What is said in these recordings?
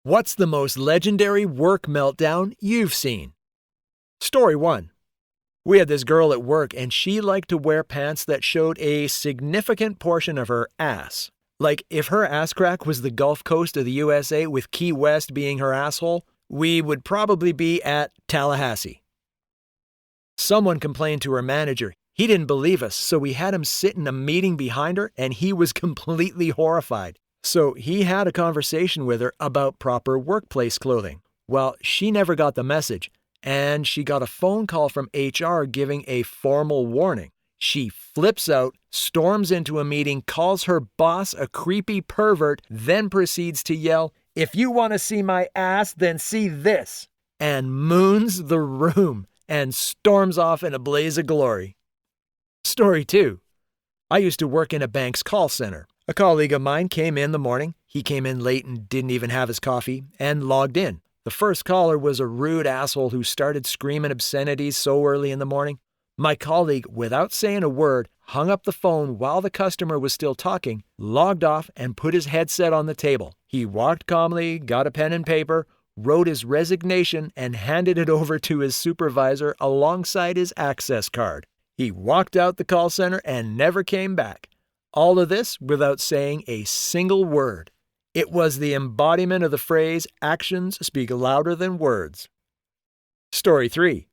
What's the most legendary work meltdown you've seen? Story 1. We had this girl at work and she liked to wear pants that showed a significant portion of her ass. Like if her ass crack was the Gulf Coast of the USA with Key West being her asshole, we would probably be at Tallahassee. Someone complained to her manager. He didn't believe us, so we had him sit in a meeting behind her and he was completely horrified. So he had a conversation with her about proper workplace clothing. Well, she never got the message, and she got a phone call from HR giving a formal warning. She flips out, storms into a meeting, calls her boss a creepy pervert, then proceeds to yell, "If you want to see my ass, then see this," and moons the room and storms off in a blaze of glory. Story 2. I used to work in a bank's call center. A colleague of mine came in the morning. He came in late and didn't even have his coffee and logged in. The first caller was a rude asshole who started screaming obscenities so early in the morning. My colleague, without saying a word, hung up the phone while the customer was still talking, logged off, and put his headset on the table. He walked calmly, got a pen and paper, wrote his resignation, and handed it over to his supervisor alongside his access card. He walked out the call center and never came back. All of this without saying a single word. It was the embodiment of the phrase, "Actions speak louder than words." Story 3.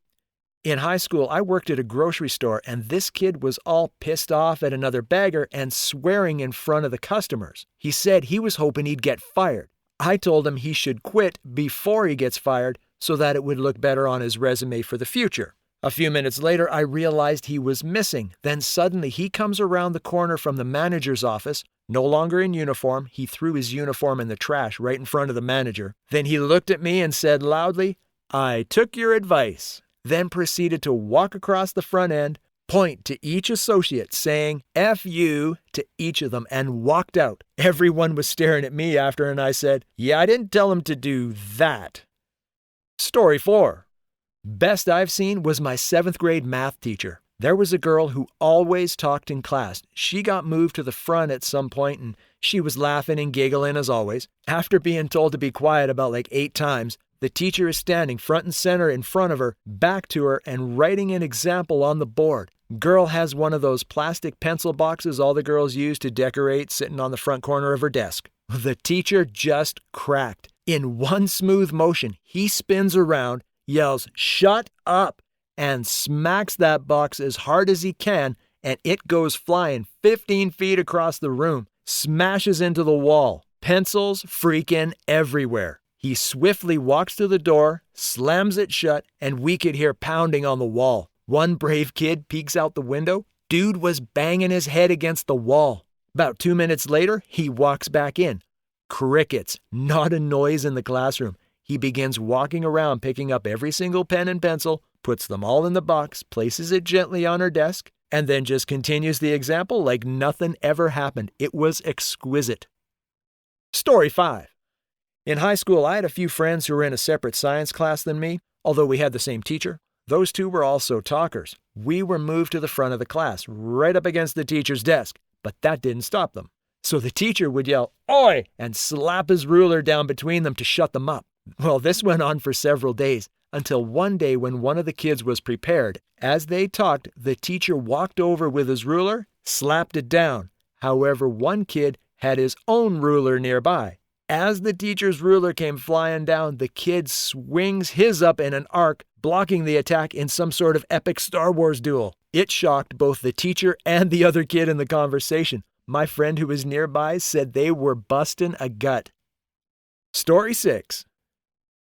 In high school, I worked at a grocery store, and this kid was all pissed off at another bagger and swearing in front of the customers. He said he was hoping he'd get fired. I told him he should quit before he gets fired so that it would look better on his resume for the future. A few minutes later, I realized he was missing. Then suddenly he comes around the corner from the manager's office, no longer in uniform. He threw his uniform in the trash right in front of the manager. Then he looked at me and said loudly, "I took your advice." Then proceeded to walk across the front end, point to each associate saying "F you" to each of them, and walked out. Everyone was staring at me after, and I said, "Yeah, I didn't tell him to do that." Story 4. Best I've seen was my 7th grade math teacher. There was a girl who always talked in class. She got moved to the front at some point and she was laughing and giggling as always. After being told to be quiet about 8 times, the teacher is standing front and center in front of her, back to her, and writing an example on the board. Girl has one of those plastic pencil boxes all the girls use to decorate sitting on the front corner of her desk. The teacher just cracked. In one smooth motion, he spins around, yells, "Shut up," and smacks that box as hard as he can, and it goes flying 15 feet across the room, smashes into the wall. Pencils freaking everywhere. He swiftly walks to the door, slams it shut, and we could hear pounding on the wall. One brave kid peeks out the window. Dude was banging his head against the wall. About 2 minutes later, he walks back in. Crickets, not a noise in the classroom. He begins walking around picking up every single pen and pencil, puts them all in the box, places it gently on her desk, and then just continues the example like nothing ever happened. It was exquisite. Story 5. In high school, I had a few friends who were in a separate science class than me, although we had the same teacher. Those two were also talkers. We were moved to the front of the class, right up against the teacher's desk, but that didn't stop them. So the teacher would yell, "Oi!" and slap his ruler down between them to shut them up. Well, this went on for several days, until one day when one of the kids was prepared. As they talked, the teacher walked over with his ruler, slapped it down. However, one kid had his own ruler nearby. As the teacher's ruler came flying down, the kid swings his up in an arc, blocking the attack in some sort of epic Star Wars duel. It shocked both the teacher and the other kid in the conversation. My friend who was nearby said they were busting a gut. Story 6.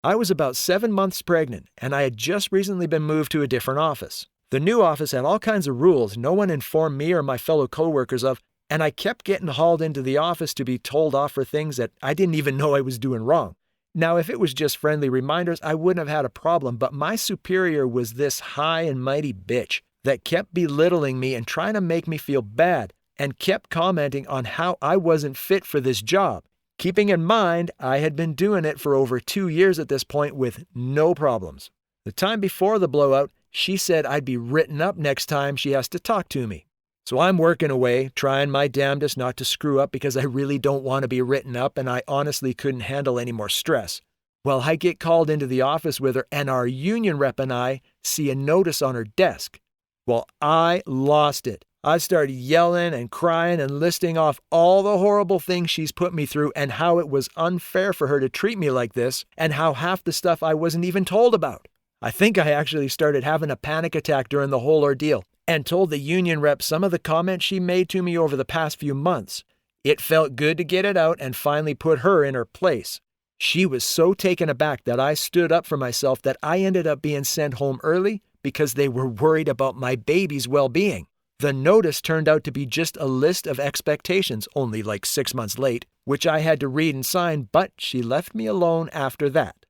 I was about 7 months pregnant, and I had just recently been moved to a different office. The new office had all kinds of rules no one informed me or my fellow coworkers of, and I kept getting hauled into the office to be told off for things that I didn't even know I was doing wrong. Now, if it was just friendly reminders, I wouldn't have had a problem, but my superior was this high and mighty bitch that kept belittling me and trying to make me feel bad, and kept commenting on how I wasn't fit for this job. Keeping in mind, I had been doing it for over 2 years at this point with no problems. The time before the blowout, she said I'd be written up next time she has to talk to me. So I'm working away, trying my damnedest not to screw up because I really don't want to be written up and I honestly couldn't handle any more stress. Well, I get called into the office with her and our union rep and I see a notice on her desk. Well, I lost it. I started yelling and crying and listing off all the horrible things she's put me through and how it was unfair for her to treat me like this and how half the stuff I wasn't even told about. I think I actually started having a panic attack during the whole ordeal and told the union rep some of the comments she made to me over the past few months. It felt good to get it out and finally put her in her place. She was so taken aback that I stood up for myself that I ended up being sent home early because they were worried about my baby's well-being. The notice turned out to be just a list of expectations, only like 6 months late, which I had to read and sign, but she left me alone after that.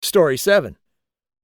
Story 7.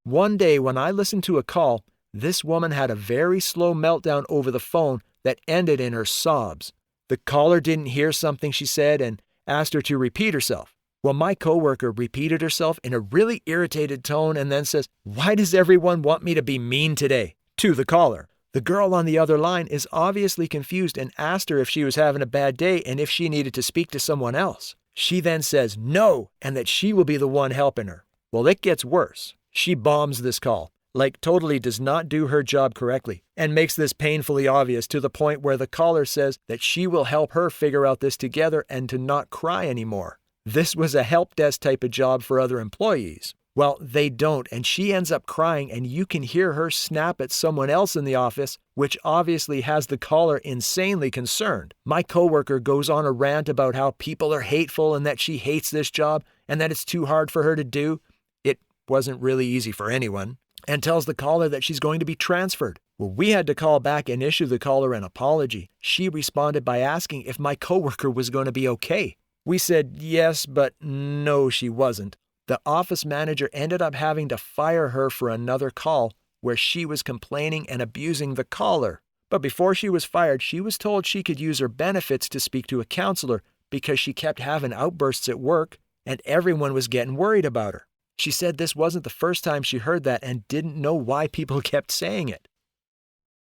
One day when I listened to a call, this woman had a very slow meltdown over the phone that ended in her sobs. The caller didn't hear something she said and asked her to repeat herself. Well, my coworker repeated herself in a really irritated tone and then says, "Why does everyone want me to be mean today?" to the caller. The girl on the other line is obviously confused and asked her if she was having a bad day and if she needed to speak to someone else. She then says no and that she will be the one helping her. Well, it gets worse. She bombs this call, like totally does not do her job correctly, and makes this painfully obvious to the point where the caller says that she will help her figure out this together and to not cry anymore. This was a help desk type of job for other employees. Well, they don't, and she ends up crying, and you can hear her snap at someone else in the office, which obviously has the caller insanely concerned. My coworker goes on a rant about how people are hateful and that she hates this job and that it's too hard for her to do. It wasn't really easy for anyone, and tells the caller that she's going to be transferred. Well, we had to call back and issue the caller an apology. She responded by asking if my coworker was going to be okay. We said yes, but no, she wasn't. The office manager ended up having to fire her for another call where she was complaining and abusing the caller. But before she was fired, she was told she could use her benefits to speak to a counselor because she kept having outbursts at work and everyone was getting worried about her. She said this wasn't the first time she heard that and didn't know why people kept saying it.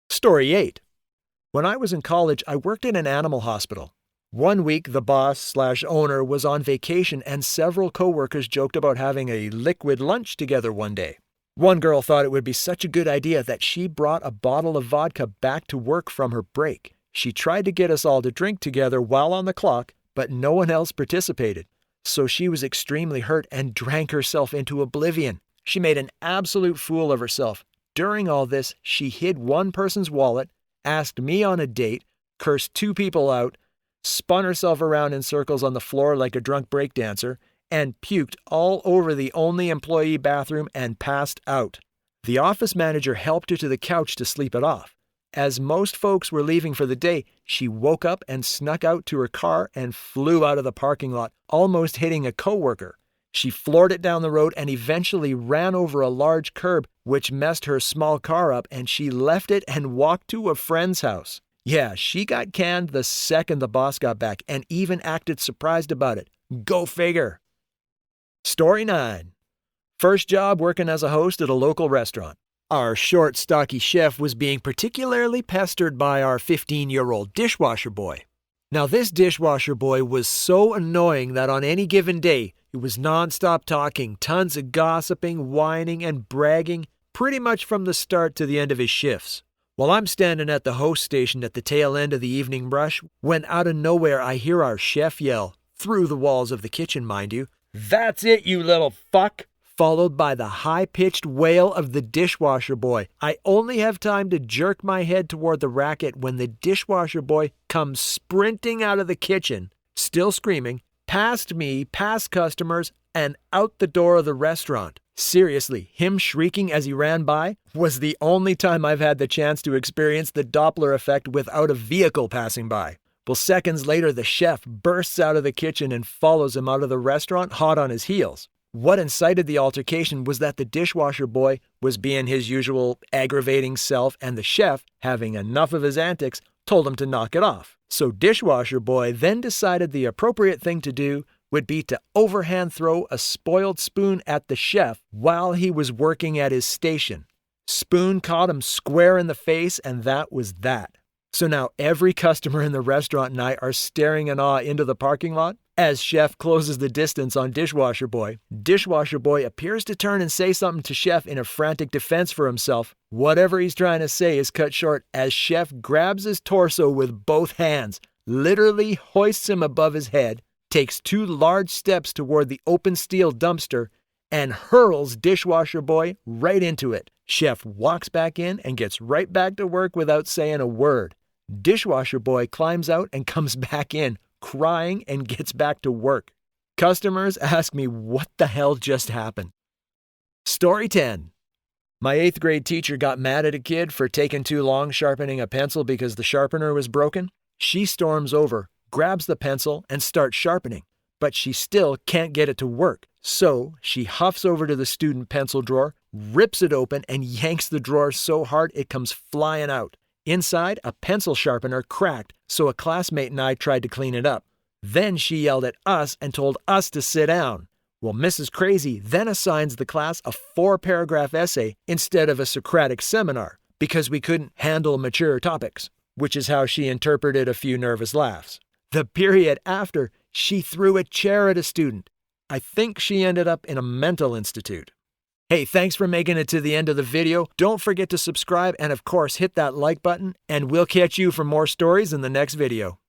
Story 8. When I was in college, I worked in an animal hospital. One week, the boss/owner was on vacation and several coworkers joked about having a liquid lunch together one day. One girl thought it would be such a good idea that she brought a bottle of vodka back to work from her break. She tried to get us all to drink together while on the clock, but no one else participated. So she was extremely hurt and drank herself into oblivion. She made an absolute fool of herself. During all this, she hid one person's wallet, asked me on a date, cursed 2 people out, spun herself around in circles on the floor like a drunk breakdancer, and puked all over the only employee bathroom and passed out. The office manager helped her to the couch to sleep it off. As most folks were leaving for the day, she woke up and snuck out to her car and flew out of the parking lot, almost hitting a coworker. She floored it down the road and eventually ran over a large curb, which messed her small car up, and she left it and walked to a friend's house. Yeah, she got canned the second the boss got back and even acted surprised about it. Go figure. Story 9. First job working as a host at a local restaurant. Our short, stocky chef was being particularly pestered by our 15-year-old dishwasher boy. Now, this dishwasher boy was so annoying that on any given day, it was nonstop talking, tons of gossiping, whining, and bragging, pretty much from the start to the end of his shifts. Well, I'm standing at the host station at the tail end of the evening rush when out of nowhere I hear our chef yell, through the walls of the kitchen, mind you, "That's it, you little fuck!" followed by the high-pitched wail of the dishwasher boy. I only have time to jerk my head toward the racket when the dishwasher boy comes sprinting out of the kitchen, still screaming, past me, past customers, and out the door of the restaurant. Seriously, him shrieking as he ran by was the only time I've had the chance to experience the Doppler effect without a vehicle passing by. Well, seconds later, the chef bursts out of the kitchen and follows him out of the restaurant hot on his heels. What incited the altercation was that the dishwasher boy was being his usual aggravating self, and the chef, having enough of his antics, told him to knock it off. So dishwasher boy then decided the appropriate thing to do would be to overhand throw a spoiled spoon at the chef while he was working at his station. Spoon caught him square in the face, and that was that. So now every customer in the restaurant and I are staring in awe into the parking lot as Chef closes the distance on Dishwasher Boy. Dishwasher Boy appears to turn and say something to Chef in a frantic defense for himself. Whatever he's trying to say is cut short as Chef grabs his torso with both hands, literally hoists him above his head, takes 2 large steps toward the open steel dumpster, and hurls Dishwasher Boy right into it. Chef walks back in and gets right back to work without saying a word. Dishwasher Boy climbs out and comes back in, crying, and gets back to work. Customers ask me what the hell just happened. Story 10. My 8th grade teacher got mad at a kid for taking too long sharpening a pencil because the sharpener was broken. She storms over, grabs the pencil, and starts sharpening. But she still can't get it to work. So she huffs over to the student pencil drawer, rips it open, and yanks the drawer so hard it comes flying out. Inside, a pencil sharpener cracked, so a classmate and I tried to clean it up. Then she yelled at us and told us to sit down. Well, Mrs. Crazy then assigns the class a 4-paragraph essay instead of a Socratic seminar because we couldn't handle mature topics, which is how she interpreted a few nervous laughs. The period after, she threw a chair at a student. I think she ended up in a mental institute. Hey, thanks for making it to the end of the video. Don't forget to subscribe and, of course, hit that like button, and we'll catch you for more stories in the next video.